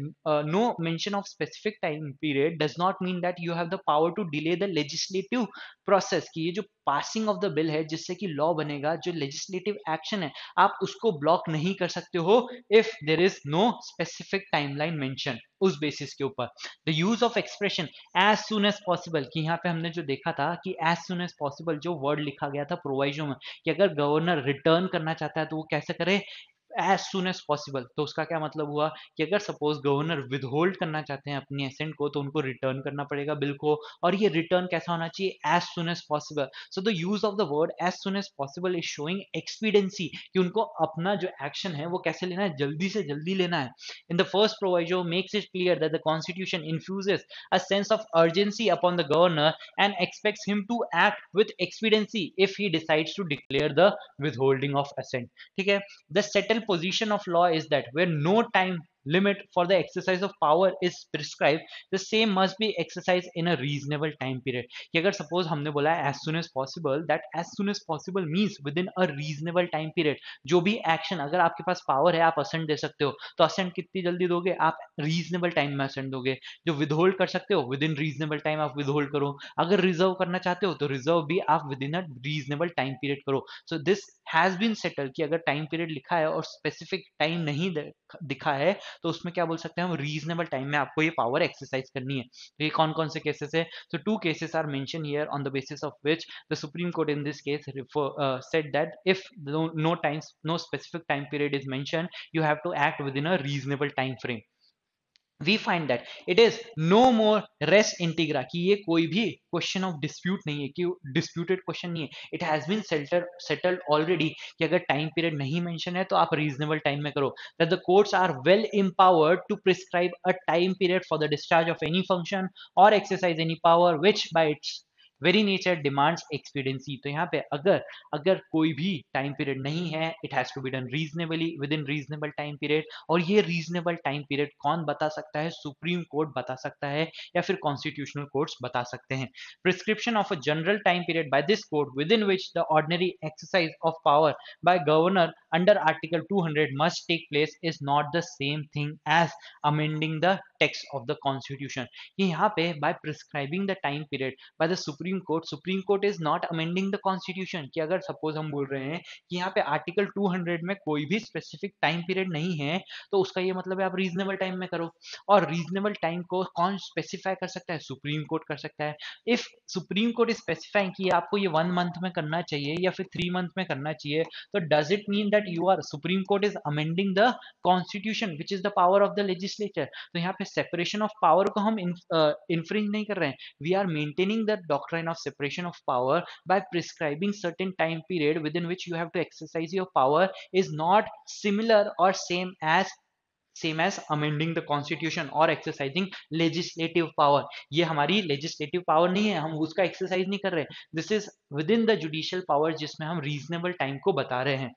no mention of specific time period does not mean that you have the power to delay the legislative process. कि ये जो पासिंग ऑफ द बिल है जिससे कि law बनेगा, जो legislative action है, आप उसको ब्लॉक नहीं कर सकते हो if there is no specific timeline mention. उस बेसिस के ऊपर the use of expression as soon as possible, कि यहाँ पे हमने जो देखा था कि एज सुन एज पॉसिबल जो वर्ड लिखा गया था प्रोवाइजो में, कि अगर गवर्नर रिटर्न करना चाहता है तो वो कैसे करे, एज सुन एज पॉसिबल। तो उसका क्या मतलब हुआ कि अगर सपोज गवर्नर विदहोल्ड करना चाहते हैं अपनी एसेंट को, तो उनको रिटर्न करना पड़ेगा बिल को, और ये रिटर्न कैसा होना चाहिए, as soon as possible. So the use of the word as soon as possible is showing expediency, कि उनको अपना जो एक्शन है वो कैसे लेना है, जल्दी से जल्दी लेना है। In the first proviso makes it clear that the constitution infuses a sense of urgency upon the governor and expects him to act with expediency if he decides to declare the withholding of assent। ठीक है। The settled position of law is that where no time limit for the exercise of power is prescribed, the same must be exercised in a reasonable time period। कि अगर suppose हमने बोला है as soon as possible, that as soon as possible means within a reasonable time period। जो भी action, अगर आपके पास power है आप असेंट दे सकते हो, तो असेंट कितनी जल्दी दोगे, आप रीजनेबल टाइम में असेंट दोगे। जो विदहोल्ड कर सकते हो विद इन रीजनेबल टाइम आप विदहोल्ड करो। अगर रिजर्व करना चाहते हो तो रिजर्व भी आप within a reasonable time period करो। So this has been settle कि अगर टाइम पीरियड लिखा है और स्पेसिफिक टाइम नहीं दिखा है, तो उसमें क्या बोल सकते हैं हम, रीजनेबल टाइम में आपको ये पावर एक्सरसाइज करनी है। तो ये कौन कौन से केसेस है? तो two cases are mention here on the basis of which the supreme court in this case said that if no specific time period is mentioned, you have to act within a reasonable time frame। We find that it is no more res integra, कि ये कोई भी question of dispute नहीं है, कि disputed question नहीं है। It has been settled already कि अगर टाइम पीरियड नहीं मेंशन है तो आप रीजनेबल टाइम में करो। That the courts are well empowered to prescribe a time period for the discharge of any function or exercise any power which by its very nature demands expediency. तो यहाँ पे अगर अगर कोई भी टाइम पीरियड नहीं है, it has to be done reasonably within reasonable time period. और ये रीजनेबल टाइम पीरियड कौन बता सकता है? सुप्रीम कोर्ट बता सकता है, या फिर कॉन्स्टिट्यूशनल कोर्ट्स बता सकते हैं। Prescription of a general time period by this court with in which the ordinary exercise of power bye governor under article 200 must take place is not the same thing as amending the text of the constitution। कि यहाँ पे by prescribing the time period by the supreme court is not amending the constitution. कि अगर suppose हम बोल रहे हैं कि यहाँ पे आर्टिकल 200 में कोई भी स्पेसिफिक टाइम पीरियड नहीं है, तो उसका ये मतलब है आप रीजनेबल टाइम में करो। और रीजनेबल टाइम को कौन स्पेसिफाई कर सकता है? सुप्रीम कोर्ट कर सकता है। If supreme court is specifying कि आपको ये 1 मंथ में करना चाहिए या फिर 3 मंथ में करना चाहिए, तो does it mean that you are Supreme court is amending the constitution which is the power of the legislature? तो यहाँ पे सेपरेशन ऑफ पावर को हम इन्फ्रिंज नहीं कर रहे हैं, we are maintaining the doctrine of separation of power by prescribing certain time period within which you have to exercise your power is not similar or same as amending the constitution or exercising legislative power। ये हमारी legislative power नहीं है, हम उसका exercise नहीं कर रहे। this is within the judicial power जिसमें हम reasonable time को बता रहे हैं।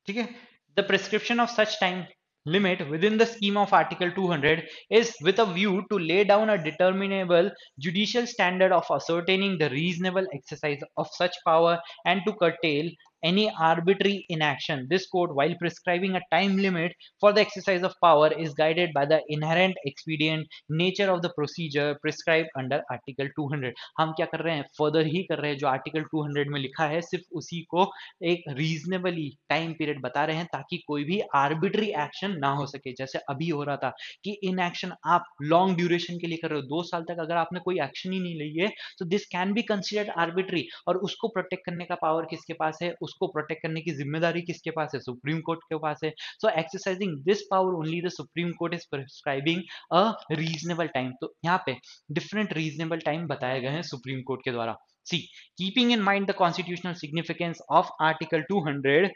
ठीक है। The prescription of such time limit within the scheme of Article 200 is with a view to lay down a determinable judicial standard of ascertaining the reasonable exercise of such power and to curtail any arbitrary inaction. This court, while prescribing a time limit for the exercise of power, is guided by the inherent expedient nature of the procedure prescribed under Article 200. हम क्या कर रहे हैं, further he कर रहे हैं जो article 200 में लिखा है, सिर्फ उसी को एक रीजनेबली टाइम पीरियड बता रहे हैं ताकि कोई भी आर्बिट्री एक्शन ना हो सके। जैसे अभी हो रहा था कि इन एक्शन आप लॉन्ग ड्यूरेशन के लिए कर रहे हो, 2 साल तक अगर आपने कोई एक्शन ही नहीं ली है तो this can be considered arbitrary, और उसको प्रोटेक्ट करने का पावर किसके पास है, उसको प्रोटेक्ट करने की जिम्मेदारी किसके पास है, सुप्रीम कोर्ट के पास है। So exercising this power only the supreme court is prescribing a reasonable time. तो यहाँ पे डिफरेंट रीजनेबल टाइम बताए गए हैं सुप्रीम कोर्ट के द्वारा। सी, keeping in mind the constitutional significance of Article 200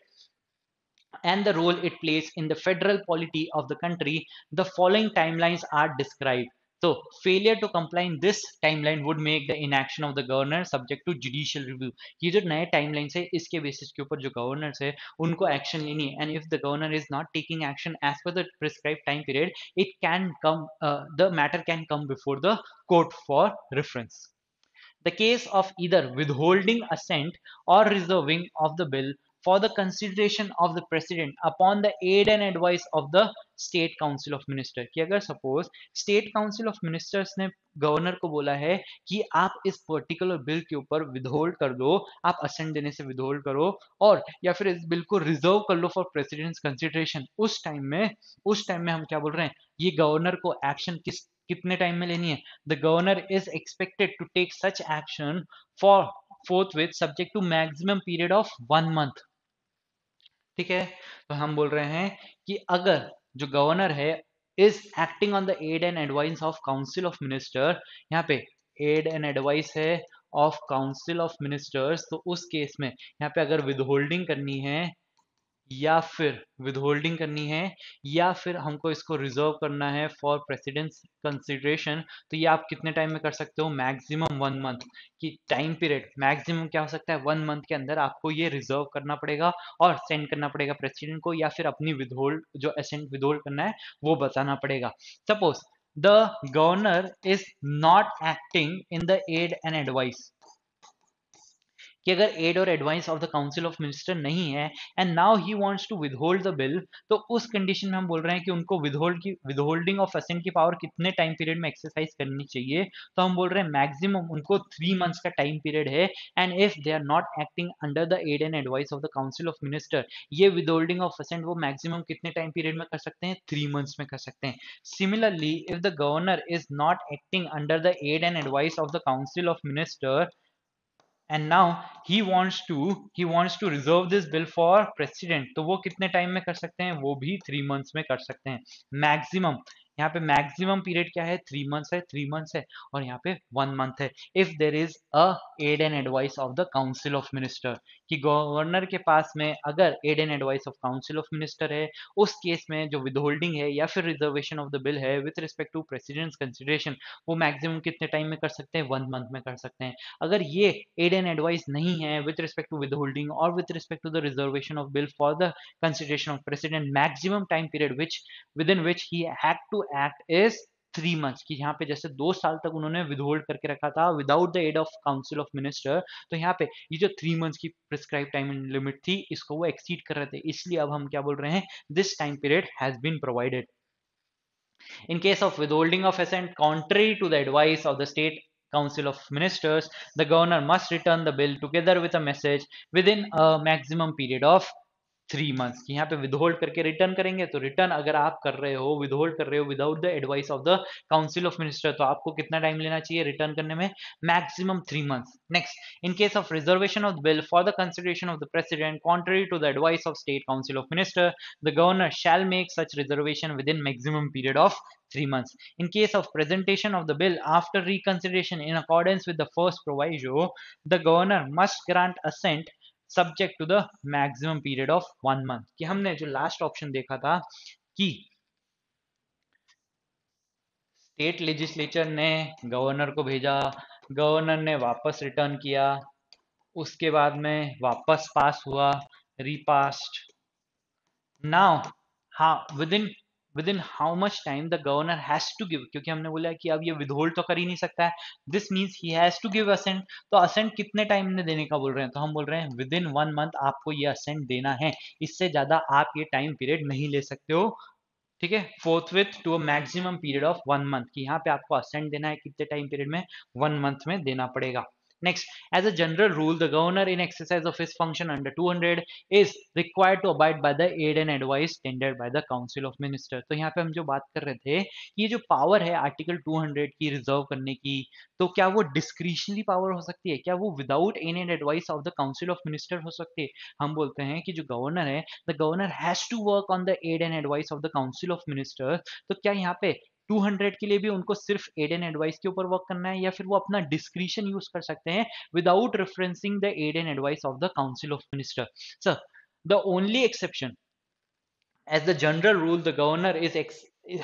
and the role it plays in the federal polity of the country, the following timelines are described. So, failure to comply in this timeline would make the inaction of the governor subject to judicial review. ये जो नए timelines है, इसके basis के ऊपर जो governors है, उनको action लेनी है. And if the governor is not taking action as per the prescribed time period, it can come, the matter can come before the court for reference. The case of either withholding assent or reserving of the bill for the consideration of the president upon the aid and advice of the state council of minister, कि अगर suppose state council of ministers ने governor को बोला है कि आप इस particular bill के ऊपर विदहोल्ड कर दो, आप असेंट देने से विदहोल्ड करो, और या फिर इस बिल को रिजर्व कर लो फॉर प्रेसिडेंट्स कंसिडरेशन, उस टाइम में हम क्या बोल रहे हैं, ये गवर्नर को एक्शन कितने टाइम में लेनी है, the governor is expected to take such action for forthwith subject to maximum period of 1 month. ठीक है, तो हम बोल रहे हैं कि अगर जो गवर्नर है is acting on the aid and advice of council of minister, यहाँ पे एड एंड एडवाइस है ऑफ काउंसिल ऑफ मिनिस्टर्स, तो उस केस में यहाँ पे अगर विदहोल्डिंग करनी है या फिर हमको इसको रिजर्व करना है फॉर प्रेसिडेंट्स कंसिडरेशन, तो ये आप कितने टाइम में कर सकते हो, मैक्सिमम 1 मंथ की टाइम पीरियड, मैक्सिमम क्या हो सकता है 1 मंथ के अंदर आपको ये रिजर्व करना पड़ेगा और सेंड करना पड़ेगा प्रेसिडेंट को, या फिर अपनी विदहोल्ड जो असेंट विदहोल्ड करना है वो बताना पड़ेगा। Suppose the governor is not acting in the aid and advice, कि अगर एड और advice of the council of minister नहीं है and now he wants to withhold the bill, तो उस कंडीशन में हम बोल रहे हैं कि उनको विदहोल्डिंग ऑफ असेंट की पावर कितने टाइम पीरियड में एक्सरसाइज करनी चाहिए, तो हम बोल रहे हैं मैक्सिमम उनको 3 मंथ्स का टाइम पीरियड है, and if they are not acting under the aid and advice of the council of minister, ये विदहोल्डिंग ऑफ असेंट वो मैक्सिमम कितने टाइम पीरियड में कर सकते हैं, 3 मंथ्स में कर सकते हैं। Similarly if the governor is not acting under the aid and advice of the council of minister and now he wants to reserve this bill for president, तो वो कितने टाइम में कर सकते हैं, वो भी 3 मंथ्स में कर सकते हैं मैक्सिमम। यहाँ पे मैक्सिमम पीरियड क्या है, 3 मंथ्स है और यहाँ पे 1 मंथ है, if there is a aid and advice of the council of minister, कि गवर्नर के पास में अगर aid and advice of council of minister है, उस केस में जो विदहोल्डिंग है या फिर रिजर्वेशन ऑफ द बिल है with respect to president's consideration, वो मैक्सिमम कितने टाइम में कर सकते हैं, 1 मंथ में कर सकते हैं। अगर ये एड एंड एडवाइस नहीं है विथ रिस्पेक्ट टू विदहोल्डिंग और with respect to the reservation of bill for the consideration of president, maximum time period within which he had to act is 3 months, की यहाँ पे जैसे 2 साल तक उन्होंने विदहोल्ड करके रखा था without the aid of council of minister, तो यहाँ पे ये जो 3 मंथ्स की प्रिस्क्राइब टाइम लिमिट थी इसको वो एक्सीड कर रहे थे, इसलिए अब हम क्या बोल रहे हैं, this time period has been provided. In case of withholding of assent contrary to the advice of the state council of ministers, the governor must return the bill together with a message within a maximum period of 3 months, की यहाँ पे withhold करके return करेंगे, तो return अगर आप कर रहे हो, विदहोल्ड कर रहे हो without the advice of the council of minister, तो आपको कितना टाइम लेना चाहिए रिटर्न करने में, maximum 3 months. Next, in case of reservation of bill for the consideration of the president contrary to the advice of state council of minister, the governor shall make such reservation within maximum period of 3 months. In case of presentation of the bill after reconsideration in accordance with the first proviso, the governor must grant assent subject to the maximum period of 1 month. कि हमने जो last option देखा था कि state legislature ने governor को भेजा, governor ने वापस रिटर्न किया, उसके बाद में वापस पास हुआ, रीपास्ड, नाउ हाँ within within how much time the governor has to give, क्योंकि हमने बोला कि अब ये विदहोल्ड तो कर ही नहीं सकता है, this means he has to give assent. तो असेंट कितने टाइम में देने का बोल रहे हैं, तो हम बोल रहे हैं विद इन 1 मंथ आपको ये असेंट देना है, इससे ज्यादा आप ये टाइम पीरियड नहीं ले सकते हो। ठीक है, forthwith to a maximum period of 1 month, की यहाँ पे आपको असेंट देना है कितने टाइम पीरियड में, 1 मंथ में देना पड़ेगा। Next, as a general rule, the governor in exercise of his function under 200 is required to abide by the aid and advice tendered by the Council of Ministers। तो यहाँ पे हम जो बात कर रहे थे कि ये जो पावर है आर्टिकल 200 की रिजर्व करने की, तो क्या वो डिस्क्रिशनरी पावर हो सकती है, क्या वो without any advice of the council of minister हो सकती है? हम बोलते हैं कि जो गवर्नर है, the governor has to work on the aid and advice of the council of ministers. तो क्या यहाँ पे 200 के लिए भी उनको सिर्फ एड एंड एडवाइस के ऊपर वर्क करना है, या फिर वो अपना डिस्क्रिशन यूज कर सकते हैं without referencing the aid and advice of the council of minister? So the only exception, as the general rule, the governor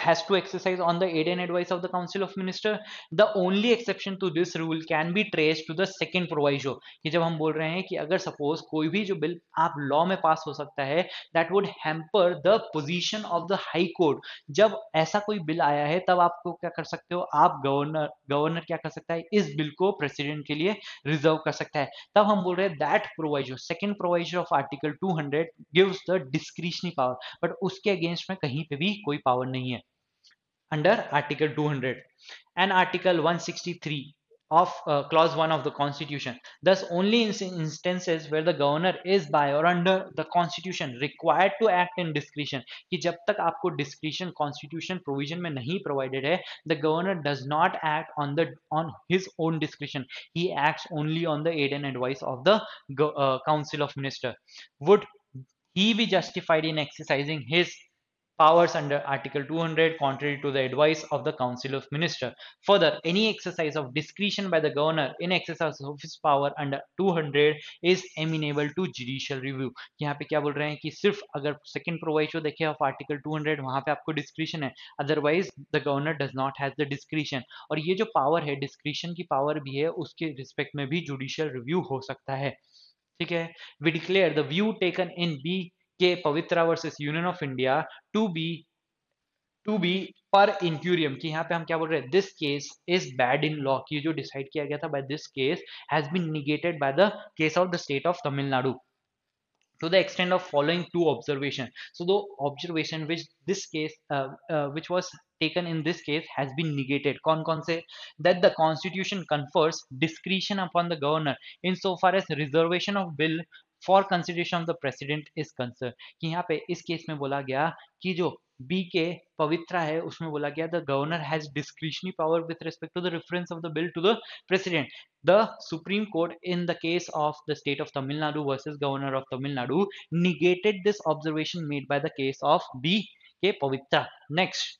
has to exercise on the aid and advice of the council of minister. The only exception to this rule can be traced to the second proviso, कि जब हम बोल रहे हैं कि अगर suppose कोई भी जो बिल आप लॉ में पास हो सकता है, that would hamper the position of the high court, जब ऐसा कोई बिल आया है तब आपको क्या कर सकते हो, आप गवर्नर क्या कर सकता है, इस बिल को प्रेसिडेंट के लिए रिजर्व कर सकता है। तब हम बोल रहे हैं that proviso, second proviso of article 200 gives the discretionary power, but उसके अगेंस्ट में कहीं पे भी कोई पावर नहीं है under article 200 and article 163 of clause 1 of the constitution. Thus only in instances where the governor is by or under the constitution required to act in discretion, कि जब तक आपको discretion constitution provision में नहीं provided है, the governor does not act on his own discretion, he acts only on the aid and advice of the council of minister. Would he be justified in exercising his powers under Article 200 contrary to the advice of the Council of Ministers? Further, any exercise of discretion by the governor in exercise of his power under 200 is amenable to judicial review। यहाँ पे क्या बोल रहे हैं कि सिर्फ अगर second proviso देखे ऑफ आर्टिकल 200, वहां पे आपको डिस्क्रिशन है, otherwise the governor does not has the discretion. और ये जो पावर है, डिस्क्रिशन की पावर भी है, उसके रिस्पेक्ट में भी जुडिशियल रिव्यू हो सकता है। ठीक है, we declare the view taken in B K Pavitra versus Union of India to be to be per incuriam, कि यहाँ पे हम क्या बोल रहे हैं, this case is bad in law, की जो डिसाइड किया गया था by this case has been negated by the case of the state of Tamil Nadu to the extent of following two observations. So the observation which this case which was taken in this case has been negated, कौन से, that the constitution confers discretion upon the governor insofar as reservation of bill for consideration of the president is concerned, कि यहाँ पे इस case में बोला गया कि जो बी के पवित्रा है उसमें बोला गया the governor has discretionary power with respect to the reference of the bill to the president. The Supreme Court, in the case of the state of Tamil Nadu versus Governor of Tamil Nadu, negated this observation made by the case of B. K. Pavitra. Next.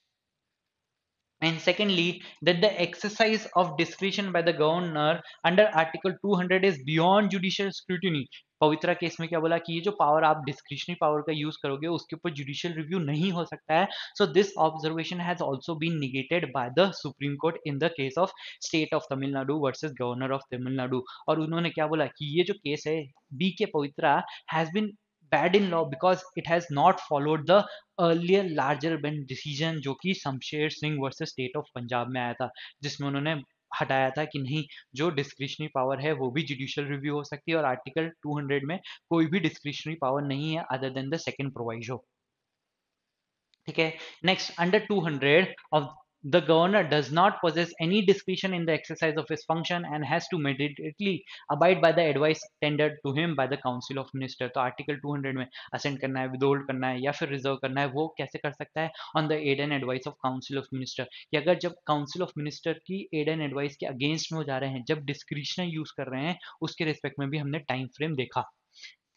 And secondly, that the exercise of discretion by the governor under Article 200 is beyond judicial scrutiny. Pavitra case में क्या बोला कि ये जो power आप discretionary power का use करोगे उसके ऊपर जुडिशियल रिव्यू नहीं हो सकता है। So this observation has also been negated by the supreme Court in the case of state of Tamil Nadu versus governor of Tamil Nadu. और उन्होंने क्या बोला कि ये जो केस है B K Pavitra has been bad in law because it has not followed the earlier larger bench decision जो कि Shamsher Singh versus state of Punjab में आया था, जिसमें उन्होंने हटाया था कि नहीं, जो डिस्क्रिशनरी पावर है वो भी जुडिशियल रिव्यू हो सकती है और आर्टिकल 200 में कोई भी डिस्क्रिशनरी पावर नहीं है other than the second proviso. ठीक है, next, under 200 of the governor does not possess any discretion in the exercise of his function and has to immediately abide by the advice tendered to him by the council of minister। तो article 200 में ascent करना है, withhold करना है या फिर reserve करना है, वो कैसे कर सकता है, on the aid and advice of council of minister, कि अगर जब काउंसिल ऑफ मिनिस्टर की एड एंड एडवाइस के अगेंस्ट में हो जा रहे हैं, जब डिस्क्रिशनल यूज कर रहे हैं, उसके रिस्पेक्ट में भी हमने टाइम फ्रेम देखा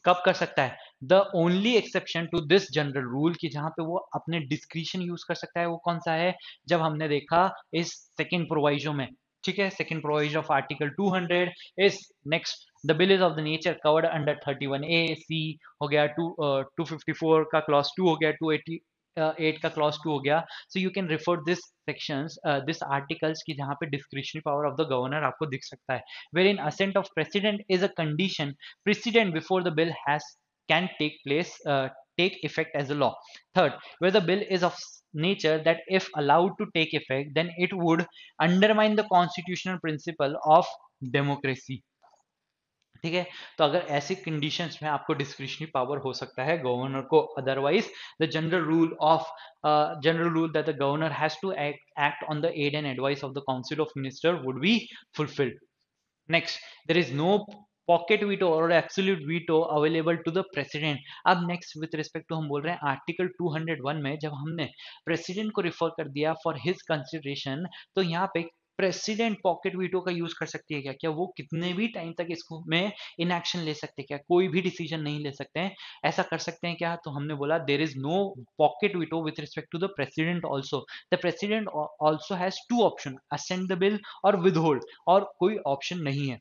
कब कर सकता है। The only exception to this general rule, की जहां पे वो अपने डिस्क्रिशन यूज कर सकता है, वो कौन सा है, जब हमने देखा इस सेकंड प्रोवाइजो में। ठीक है, second proviso of article 200 is next, the bill is of the nature covered under 31A सी हो गया, 254 का क्लॉज 2 हो गया, 288 का क्लॉज 2 हो गया। So you can refer this sections this articles की जहां पे discretionary power of the governor आपको दिख सकता है, where in assent of president is a condition precedent before the bill can take effect as a law. Third, where the bill is of nature that if allowed to take effect, then it would undermine the constitutional principle of democracy. ठीक है, तो अगर ऐसे conditions में आपको discretionary power हो सकता है गवर्नर को, otherwise the general rule that the governor has to act on the aid and advice of the council of minister would be fulfilled. Next, there is no pocket veto or absolute veto available to the president. अब next with respect to हम बोल रहे हैं article 201 में जब हमने president को refer कर दिया फॉर हिज कंसिडरेशन, तो यहाँ पे प्रेसिडेंट पॉकेट वीटो का यूज कर सकती है क्या? क्या वो कितने भी टाइम तक इसको में इनएक्शन ले सकते हैं क्या? कोई भी डिसीजन नहीं ले सकते हैं, ऐसा कर सकते हैं क्या? तो हमने बोला there is no pocket veto with respect to the president also. The president also has two option, assent the bill और विदहोल्ड, और कोई ऑप्शन नहीं है.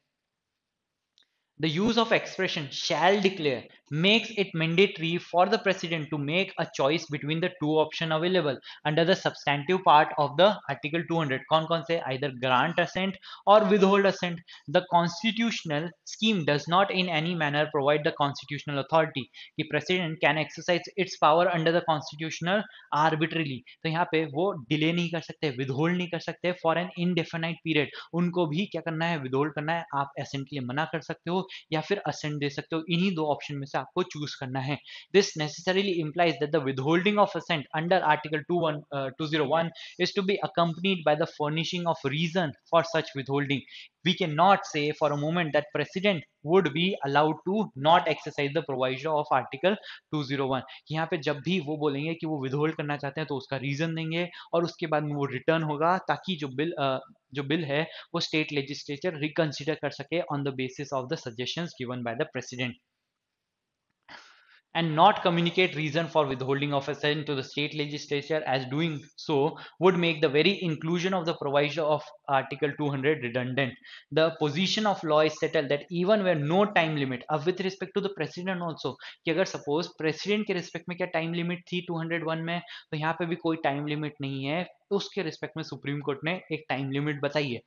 The use of expression shall declare makes it mandatory for the president to make a choice between the two options available under the substantive part of the article 200. कौन-कौन से? Either grant assent or withhold assent. The constitutional scheme does not in any manner provide the constitutional authority कि president can exercise its power under the constitutional arbitrarily. तो यहाँ पे वो delay नहीं कर सकते, withhold नहीं कर सकते for an indefinite period. उनको भी क्या करना है? withhold करना है. आप assent के लिए मना कर सकते हो या फिर असेंट दे सकते हो. इन्हीं दो ऑप्शन में से आपको चूज करना है. This necessarily implies that the withholding of assent under article 201 is to be accompanied by the furnishing of reason for such withholding. We cannot say for a moment that president would be allowed to not exercise the proviso of article 201. यहाँ पे जब भी वो बोलेंगे कि वो withhold करना चाहते हैं तो उसका रीजन देंगे और उसके बाद में वो रिटर्न होगा ताकि जो बिल है वो स्टेट लेजिस्लेचर रिकंसिडर कर सके on the basis of the suggestions given by the president. And not communicate reason for withholding of assent to the state legislature, as doing so would make the very inclusion of the proviso of article 200 redundant. The position of law is settled that even where no time limit, अब with respect to the president also, कि अगर suppose president के respect में क्या time limit थी 201 में, तो यहाँ पे भी कोई time limit नहीं है, तो उसके respect में सुप्रीम कोर्ट ने एक time limit बताई है.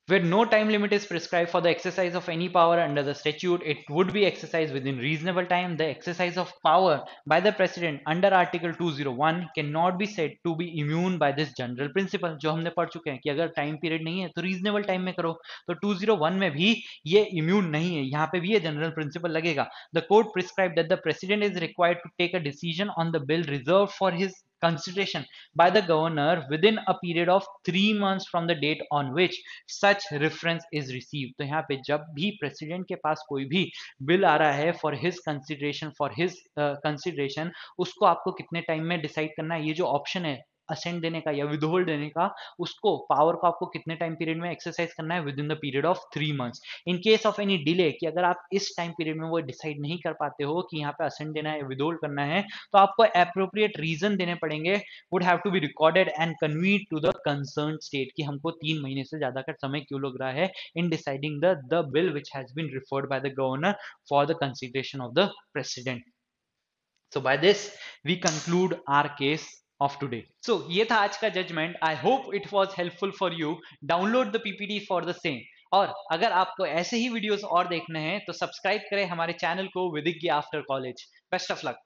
Where no time limit is prescribed for the exercise of any power under the statute, it would be exercised within reasonable time. The exercise of power by the president under Article 201 cannot be said to be immune by this general principle. जो हमने पढ़ चुके हैं कि अगर time period नहीं है तो रीजनेबल टाइम में करो, तो 201 में भी ये इम्यून नहीं है, यहाँ पे भी ये जनरल प्रिंसिपल लगेगा. The court prescribed that the president is required to take a decision on the bill reserved for his consideration by the governor within a period of 3 months from the date on which such reference is received. तो यहाँ पे जब भी president के पास कोई भी bill आ रहा है फॉर हिज कंसिडरेशन, उसको आपको कितने टाइम में डिसाइड करना है. ये जो ऑप्शन है असेंट देने का या विदहोल्ड देने का, उसको पावर को आपको कितने टाइम पीरियड में एक्सरसाइज करना है? With in the period of 3 months. In case of any delay, कि अगर आप इस टाइम पीरियड में वो डिसाइड नहीं कर पाते हो कि यहाँ पे असेंट देना है, विदहोल्ड करना है, तो आपको एप्रोप्रिएट रीजन देने पड़ेंगे, would have to be recorded and conveyed to the concern state कि हमको 3 महीने से ज्यादा का समय क्यों लग रहा है in deciding the bill which has been referred by the governor for the consideration of the president. So by this we conclude our case of today. So ये था आज का judgement. I hope it was helpful for you. Download the PPT for the same. और अगर आपको ऐसे ही videos और देखने हैं तो सब्सक्राइब करें हमारे चैनल को Vidhigya after college. Best of luck.